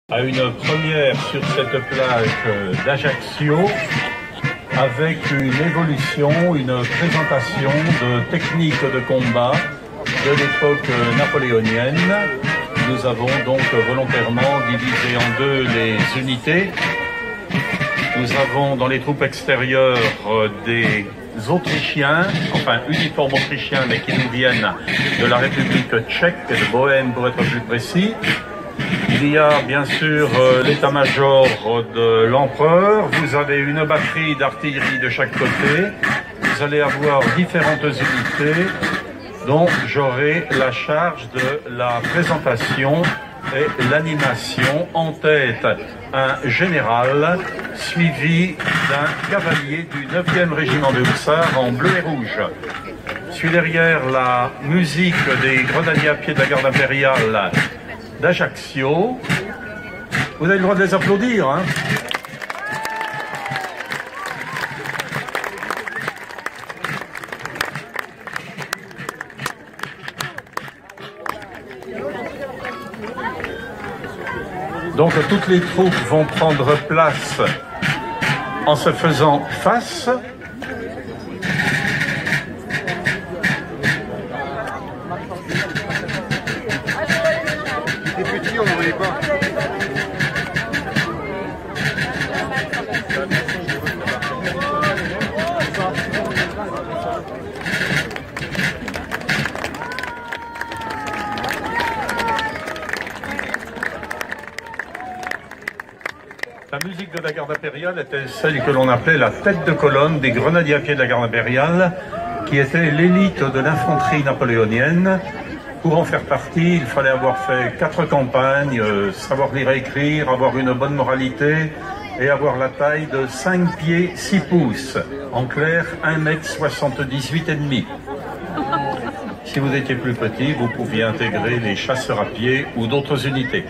À une première sur cette plage d'Ajaccio avec une évolution, une présentation de techniques de combat de l'époque napoléonienne. Nous avons donc volontairement divisé en deux les unités. Nous avons dans les troupes extérieures des Autrichiens, enfin uniformes autrichiens mais qui nous viennent de la République tchèque, de Bohême pour être plus précis. Il y a bien sûr l'état-major de l'empereur, vous avez une batterie d'artillerie de chaque côté, vous allez avoir différentes unités dont j'aurai la charge de la présentation et l'animation. En tête, un général suivi d'un cavalier du 9e régiment de hussards en bleu et rouge. Suis derrière la musique des grenadiers à pied de la garde impériale d'Ajaccio. Vous avez le droit de les applaudir, hein. Donc toutes les troupes vont prendre place en se faisant face. On ne voyait pas. La musique de la garde impériale était celle que l'on appelait la tête de colonne des grenadiers à pied de la garde impériale, qui était l'élite de l'infanterie napoléonienne. Pour en faire partie, il fallait avoir fait 4 campagnes, savoir lire et écrire, avoir une bonne moralité et avoir la taille de 5 pieds 6 pouces. En clair, 1,78 m et demi. Si vous étiez plus petit, vous pouviez intégrer les chasseurs à pied ou d'autres unités.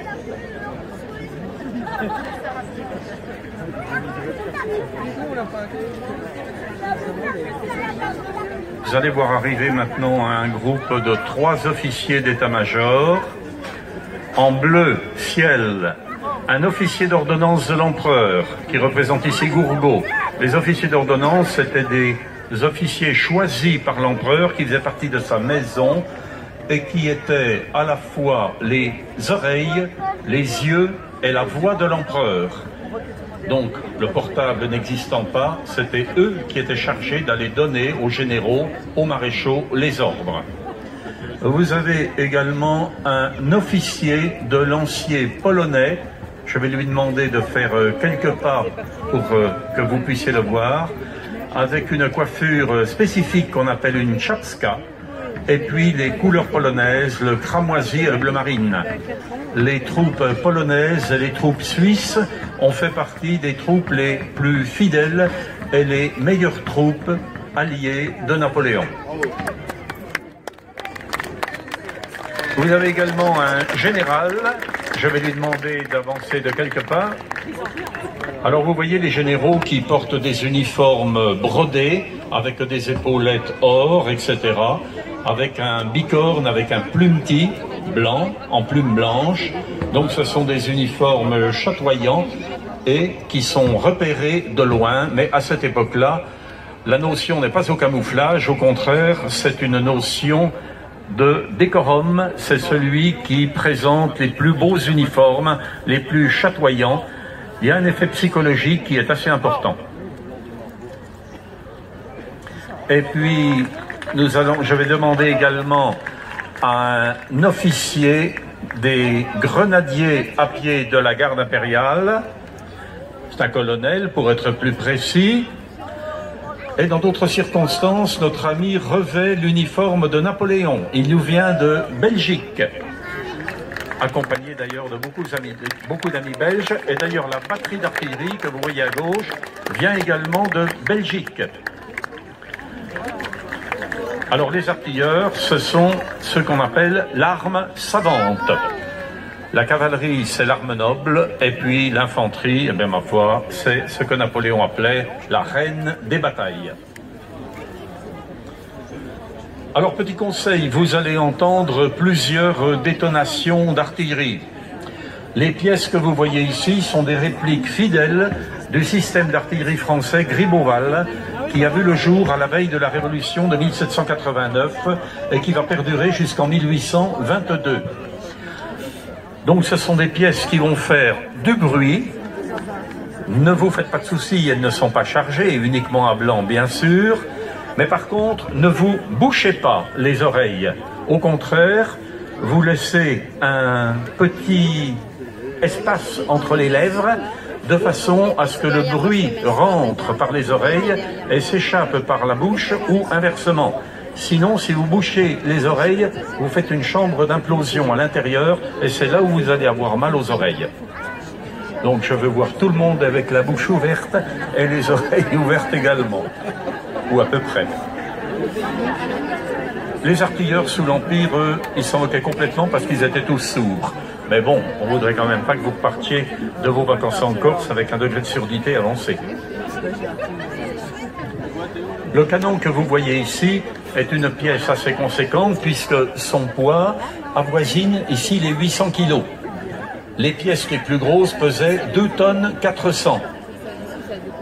Vous allez voir arriver maintenant un groupe de 3 officiers d'état-major. En bleu ciel, un officier d'ordonnance de l'empereur qui représente ici Gourgaud. Les officiers d'ordonnance étaient des officiers choisis par l'empereur qui faisaient partie de sa maison et qui étaient à la fois les oreilles, les yeux et la voix de l'empereur. Donc, le portable n'existant pas, c'était eux qui étaient chargés d'aller donner aux généraux, aux maréchaux, les ordres. Vous avez également un officier de lancier polonais. Je vais lui demander de faire quelques pas pour que vous puissiez le voir, avec une coiffure spécifique qu'on appelle une czapska, et puis les couleurs polonaises, le cramoisi et le bleu marine. Les troupes polonaises et les troupes suisses ont fait partie des troupes les plus fidèles et les meilleures troupes alliées de Napoléon. Vous avez également un général, je vais lui demander d'avancer de quelques pas. Alors vous voyez les généraux qui portent des uniformes brodés, avec des épaulettes or, etc., avec un bicorne, avec un plumety blanc, en plume blanche. Donc ce sont des uniformes chatoyants et qui sont repérés de loin, mais à cette époque-là, la notion n'est pas au camouflage, au contraire, c'est une notion de décorum, c'est celui qui présente les plus beaux uniformes, les plus chatoyants. Il y a un effet psychologique qui est assez important. Et puis, je vais demander également à un officier des grenadiers à pied de la garde impériale, c'est un colonel pour être plus précis, et dans d'autres circonstances, notre ami revêt l'uniforme de Napoléon. Il nous vient de Belgique, accompagné d'ailleurs de beaucoup d'amis belges, et d'ailleurs la batterie d'artillerie que vous voyez à gauche vient également de Belgique. Alors les artilleurs, ce sont ce qu'on appelle l'arme savante. La cavalerie, c'est l'arme noble, et puis l'infanterie, eh bien ma foi, c'est ce que Napoléon appelait la reine des batailles. Alors, petit conseil, vous allez entendre plusieurs détonations d'artillerie. Les pièces que vous voyez ici sont des répliques fidèles du système d'artillerie français Gribeauval, qui a vu le jour à la veille de la Révolution de 1789 et qui va perdurer jusqu'en 1822. Donc ce sont des pièces qui vont faire du bruit. Ne vous faites pas de soucis, elles ne sont pas chargées, uniquement à blanc bien sûr. Mais par contre, ne vous bouchez pas les oreilles. Au contraire, vous laissez un petit espace entre les lèvres de façon à ce que le bruit rentre par les oreilles et s'échappe par la bouche ou inversement. Sinon, si vous bouchez les oreilles, vous faites une chambre d'implosion à l'intérieur et c'est là où vous allez avoir mal aux oreilles. Donc je veux voir tout le monde avec la bouche ouverte et les oreilles ouvertes également, ou à peu près. Les artilleurs sous l'Empire, eux, ils s'en moquaient complètement parce qu'ils étaient tous sourds. Mais bon, on voudrait quand même pas que vous partiez de vos vacances en Corse avec un degré de surdité avancé. Le canon que vous voyez ici est une pièce assez conséquente puisque son poids avoisine ici les 800 kg. Les pièces les plus grosses pesaient 2 tonnes 400.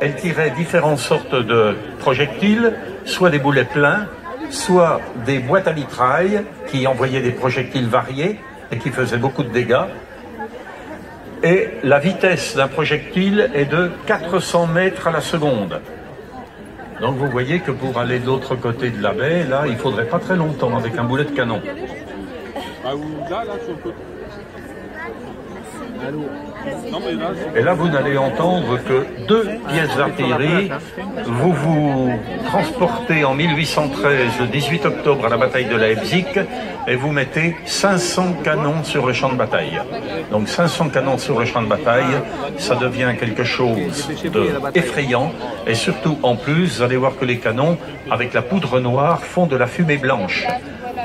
Elles tiraient différentes sortes de projectiles, soit des boulets pleins, soit des boîtes à mitraille qui envoyaient des projectiles variés et qui faisaient beaucoup de dégâts. Et la vitesse d'un projectile est de 400 mètres à la seconde. Donc vous voyez que pour aller de l'autre côté de la baie, là, il faudrait pas très longtemps avec un boulet de canon. Et là, vous n'allez entendre que 2 pièces d'artillerie. Vous vous transportez en 1813, le 18 octobre, à la bataille de Leipzig, et vous mettez 500 canons sur le champ de bataille. Donc 500 canons sur le champ de bataille, ça devient quelque chose d'effrayant. Et surtout, en plus, vous allez voir que les canons, avec la poudre noire, font de la fumée blanche.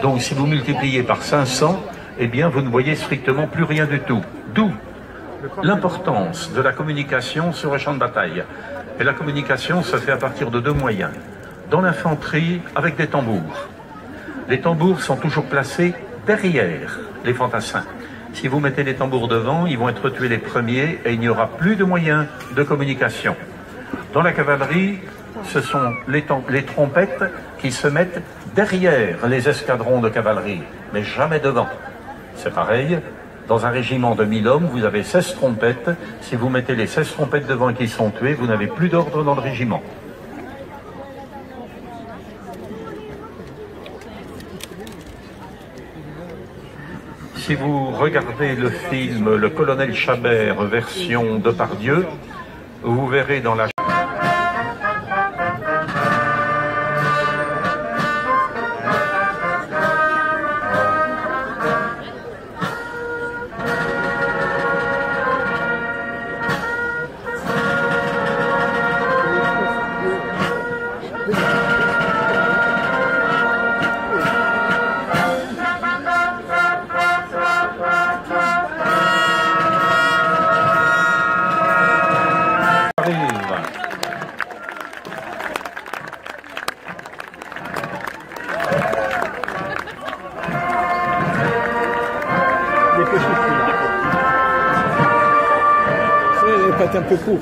Donc si vous multipliez par 500, eh bien, vous ne voyez strictement plus rien du tout. D'où l'importance de la communication sur le champ de bataille. Et la communication se fait à partir de 2 moyens. Dans l'infanterie, avec des tambours. Les tambours sont toujours placés derrière les fantassins. Si vous mettez les tambours devant, ils vont être tués les premiers et il n'y aura plus de moyens de communication. Dans la cavalerie, ce sont les trompettes qui se mettent derrière les escadrons de cavalerie, mais jamais devant. C'est pareil. Dans un régiment de 1000 hommes, vous avez 16 trompettes. Si vous mettez les 16 trompettes devant et qu'ils sont tués, vous n'avez plus d'ordre dans le régiment. Si vous regardez le film Le Colonel Chabert version Depardieu, vous verrez dans la... C'est un peu court.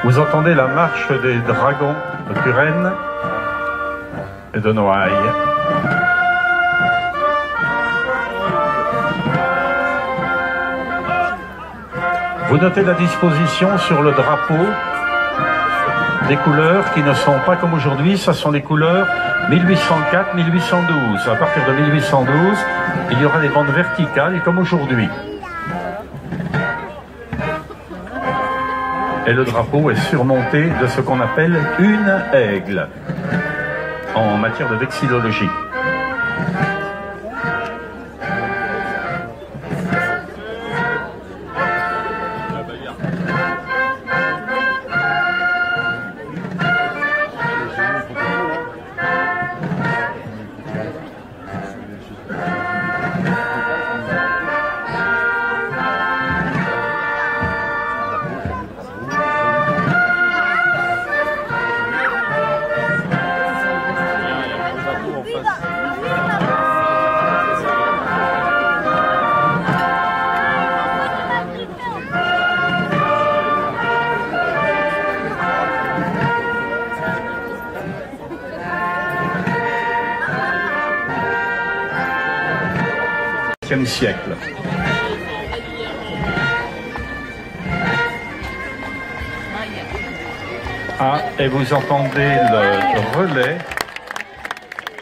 Vous entendez la marche des dragons de Turenne et de Noailles. Vous notez la disposition sur le drapeau des couleurs qui ne sont pas comme aujourd'hui, ça sont les couleurs 1804-1812. À partir de 1812, il y aura des bandes verticales comme aujourd'hui. Et le drapeau est surmonté de ce qu'on appelle une aigle en matière de vexillologie. XXe siècle. Ah, et vous entendez le relais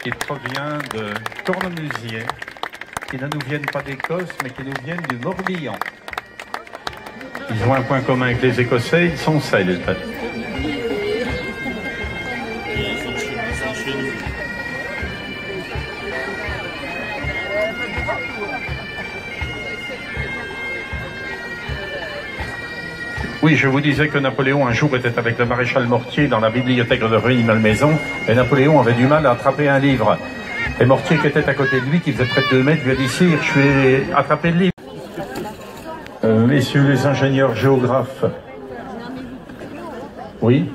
qui provient de Cornemusier, qui ne nous viennent pas d'Écosse, mais qui nous viennent du Morbihan. Ils ont un point commun avec les Écossais, ils sont celtes. Oui, je vous disais que Napoléon un jour était avec le maréchal Mortier dans la bibliothèque de Rueil-Malmaison, et Napoléon avait du mal à attraper un livre. Et Mortier, qui était à côté de lui, qui faisait près de 2 mètres, lui a dit « Sire, je vais attraper le livre ». Messieurs les ingénieurs géographes, oui,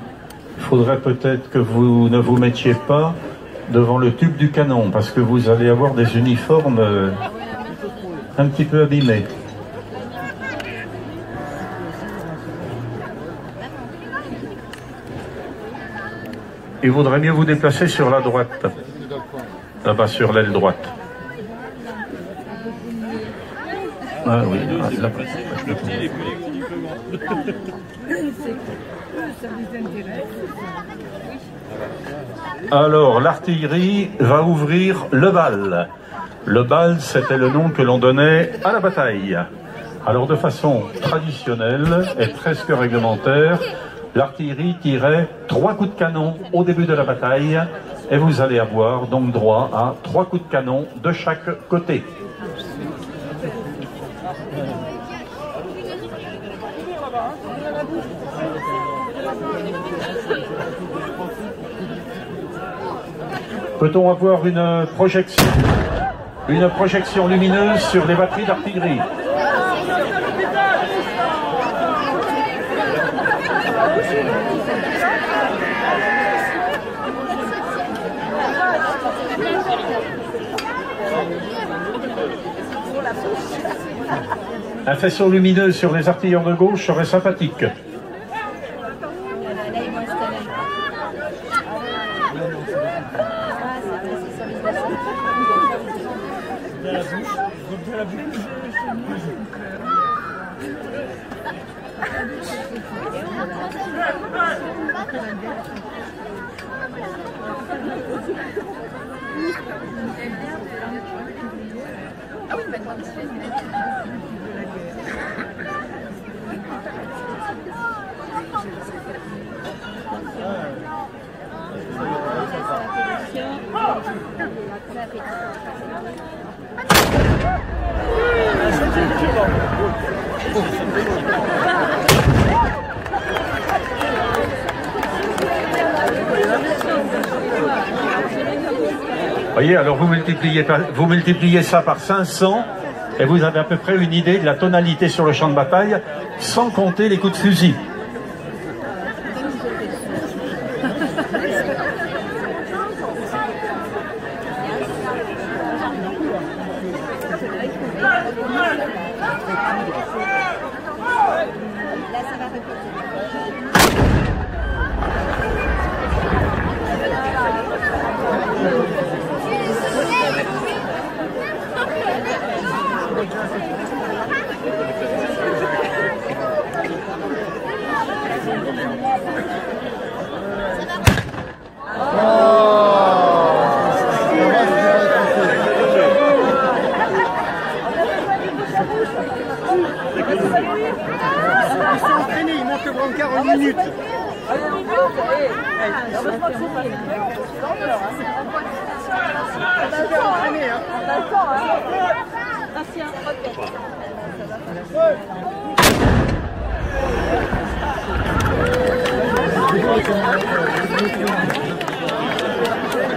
il faudrait peut-être que vous ne vous mettiez pas devant le tube du canon, parce que vous allez avoir des uniformes un petit peu abîmés. Il vaudrait mieux vous déplacer sur la droite, là-bas sur l'aile droite. Ah oui, là-bas. Alors, l'artillerie va ouvrir le bal. Le bal, c'était le nom que l'on donnait à la bataille. Alors, de façon traditionnelle et presque réglementaire, l'artillerie tirait 3 coups de canon au début de la bataille et vous allez avoir donc droit à 3 coups de canon de chaque côté. Peut-on avoir une projection lumineuse sur les batteries d'artillerie? Un faisceau lumineux sur les artilleurs de gauche serait sympathique. Voyez, alors vous multipliez ça par 500 et vous avez à peu près une idée de la tonalité sur le champ de bataille, sans compter les coups de fusil.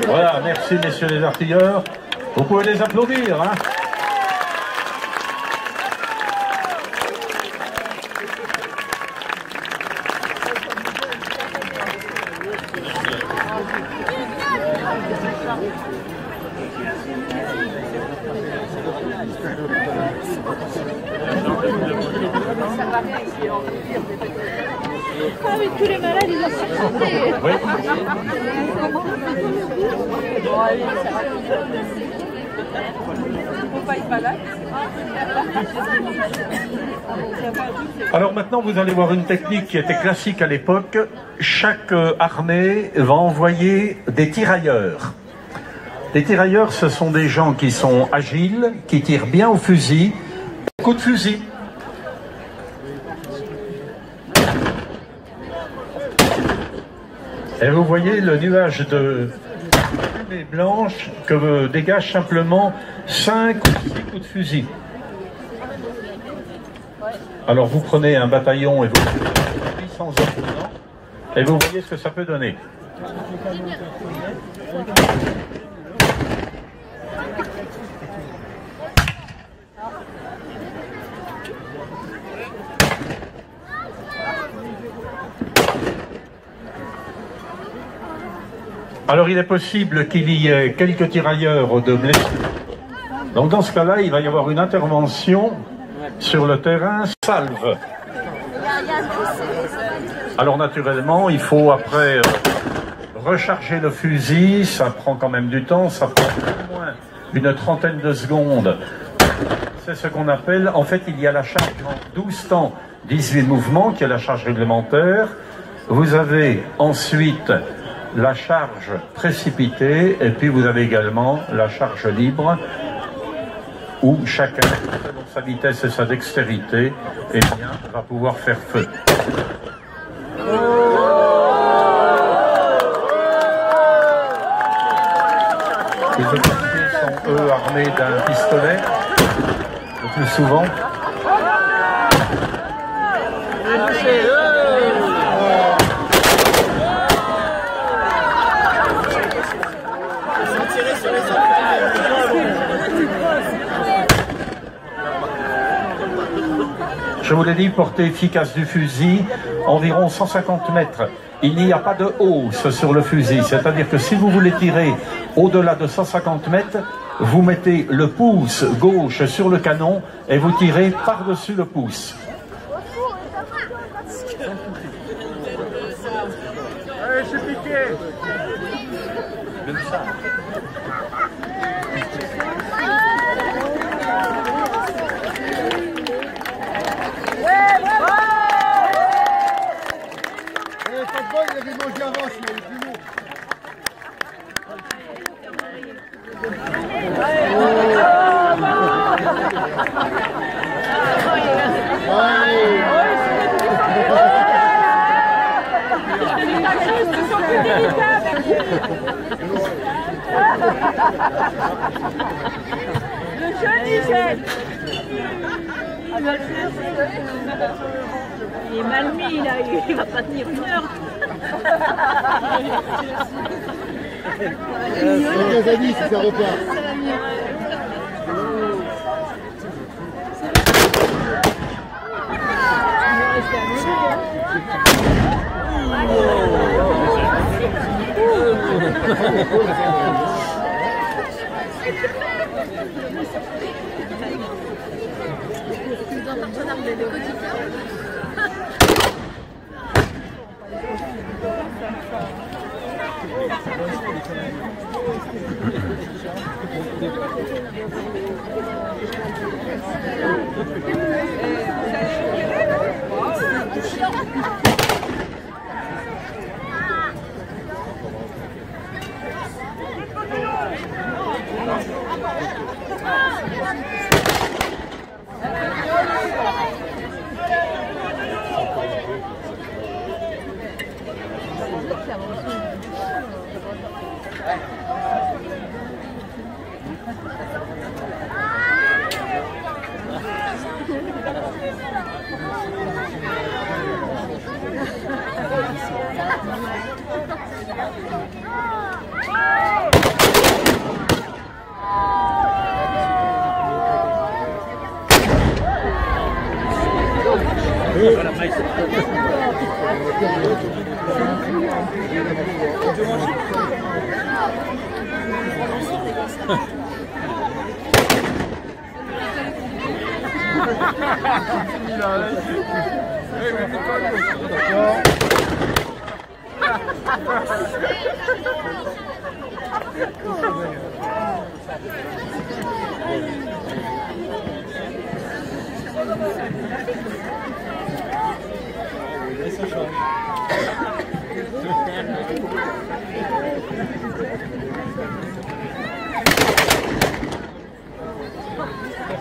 Voilà, merci messieurs les artilleurs. Vous pouvez les applaudir, hein. Ah mais tous les malades ils ont chanté. Oui. Alors maintenant, vous allez voir une technique qui était classique à l'époque. Chaque armée va envoyer des tirailleurs. Les tirailleurs, ce sont des gens qui sont agiles, qui tirent bien au fusil. Coup de fusil. Et vous voyez le nuage de fumée blanche que dégage simplement 5 ou 6 coups de fusil. Alors vous prenez un bataillon et vous mettez 800 hommes dedans, et vous voyez ce que ça peut donner. Alors il est possible qu'il y ait quelques tirailleurs de blessés. Donc dans ce cas-là, il va y avoir une intervention sur le terrain salve. Alors naturellement, il faut après recharger le fusil, ça prend quand même du temps, ça prend au moins une trentaine de secondes. C'est ce qu'on appelle, en fait il y a la charge en 12 temps, 18 mouvements, qui est la charge réglementaire. Vous avez ensuite la charge précipitée, et puis vous avez également la charge libre, où chacun, selon sa vitesse et sa dextérité, eh bien, va pouvoir faire feu. Les officiers sont, eux, armés d'un pistolet, le plus souvent. Je vous l'ai dit, portée efficace du fusil, environ 150 mètres. Il n'y a pas de hausse sur le fusil, c'est-à-dire que si vous voulez tirer au-delà de 150 mètres, vous mettez le pouce gauche sur le canon et vous tirez par-dessus le pouce. Allez, je suis piqué. Il avait mangé avant, il est plus lourd. Le jeune Michel. Il est mal mis là, il va pas tenir une heure. Les amis, si ça repart.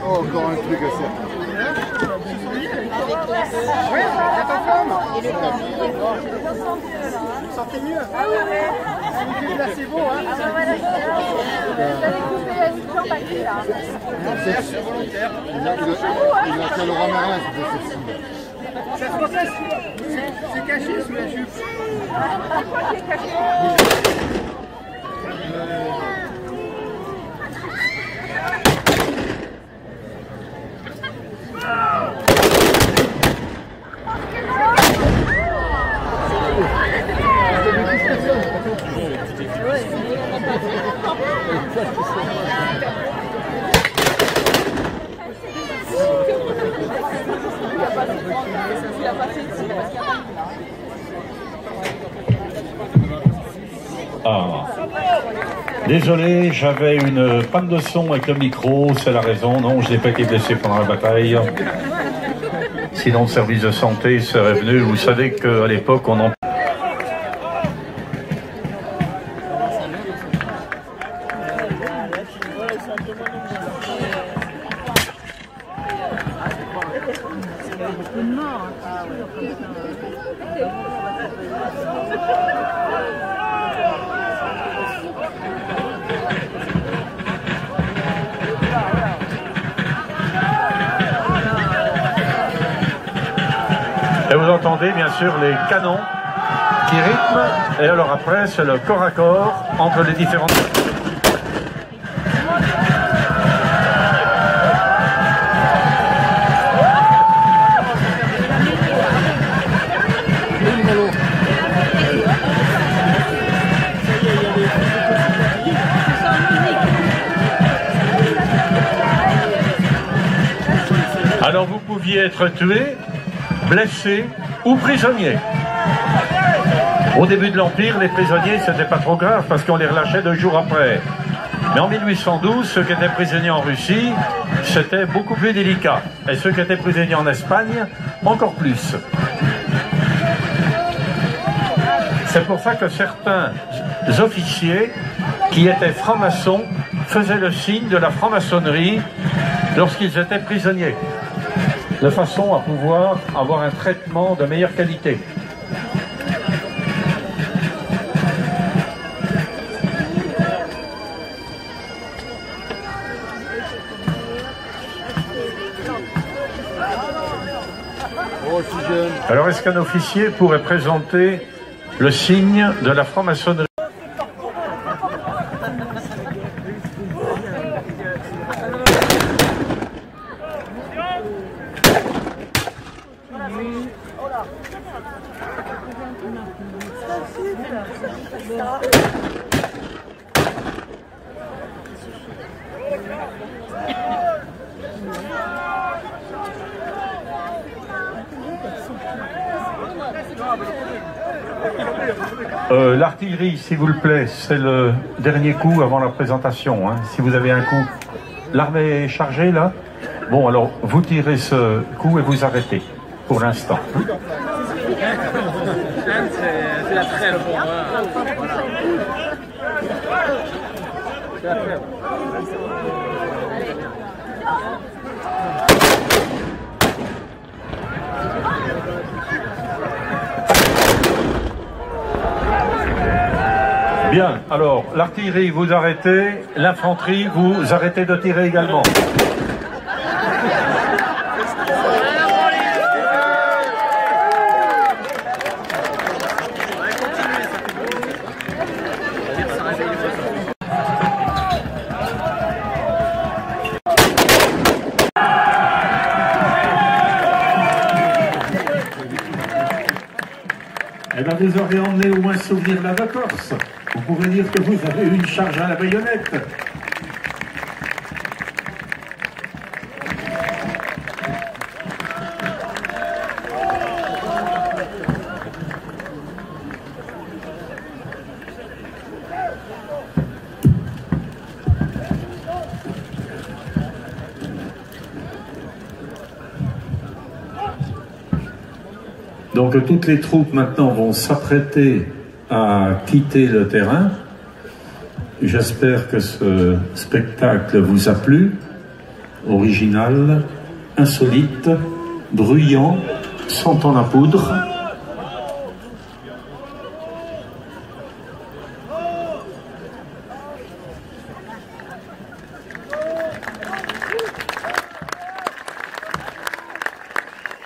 Oh, encore un truc à faire. Oui, c'est ta femme. Vous sentez mieux? Ah oui, oui. Là, c'est beau, hein? Ah ben voilà, vous avez coupé une jambe à qui, là? C'est volontaire. Il a qu'à le ramarin, c'est possible. Ça se passe, c'est caché sous la jupe. Pourquoi c'est caché? Ah. Désolé, j'avais une panne de son avec le micro, c'est la raison. Non, je n'ai pas été blessé pendant la bataille. Sinon, le service de santé serait venu. Vous savez qu'à l'époque, on en... Et vous entendez bien sûr les canons qui rythment, et alors après c'est le corps à corps entre les différentes... Alors vous pouviez être tué, blessé ou prisonnier. Au début de l'Empire, les prisonniers, c'était pas trop grave parce qu'on les relâchait 2 jours après. Mais en 1812, ceux qui étaient prisonniers en Russie, c'était beaucoup plus délicat. Et ceux qui étaient prisonniers en Espagne, encore plus. C'est pour ça que certains officiers qui étaient francs-maçons faisaient le signe de la franc-maçonnerie lorsqu'ils étaient prisonniers, de façon à pouvoir avoir un traitement de meilleure qualité. Alors, est-ce qu'un officier pourrait présenter le signe de la franc-maçonnerie? L'artillerie, s'il vous plaît, c'est le dernier coup avant la présentation. Hein. Si vous avez un coup, l'arme est chargée là. Bon, alors vous tirez ce coup et vous arrêtez pour l'instant. C'est la trêve. C'est la trêve. Bien, alors l'artillerie vous arrêtez, l'infanterie vous arrêtez de tirer également. Eh bien, vous aurez emmené au moins souvenir de la Corse. Vous pouvez dire que vous avez eu une charge à la baïonnette. Donc toutes les troupes maintenant vont s'apprêter à quitter le terrain. J'espère que ce spectacle vous a plu. Original, insolite, bruyant, sentant la poudre.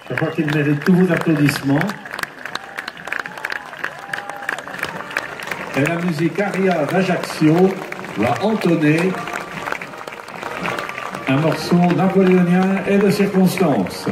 Je crois qu'il mérite tous vos applaudissements. Et la musique aria d'Ajaccio va entonner un morceau napoléonien et de circonstance.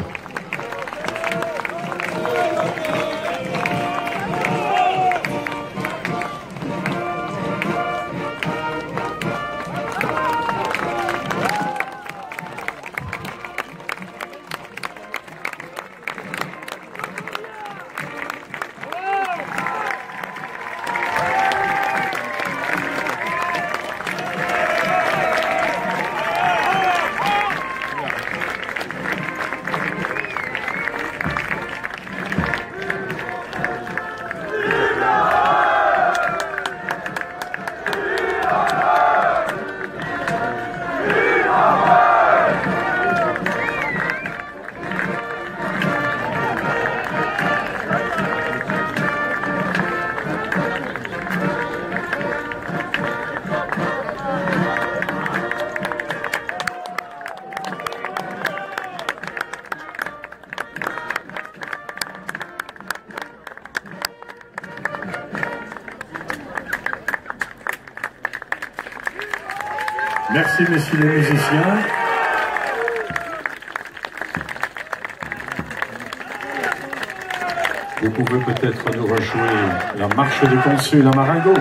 Merci, messieurs les musiciens. Vous pouvez peut-être nous rejouer la marche du consul à Marengo.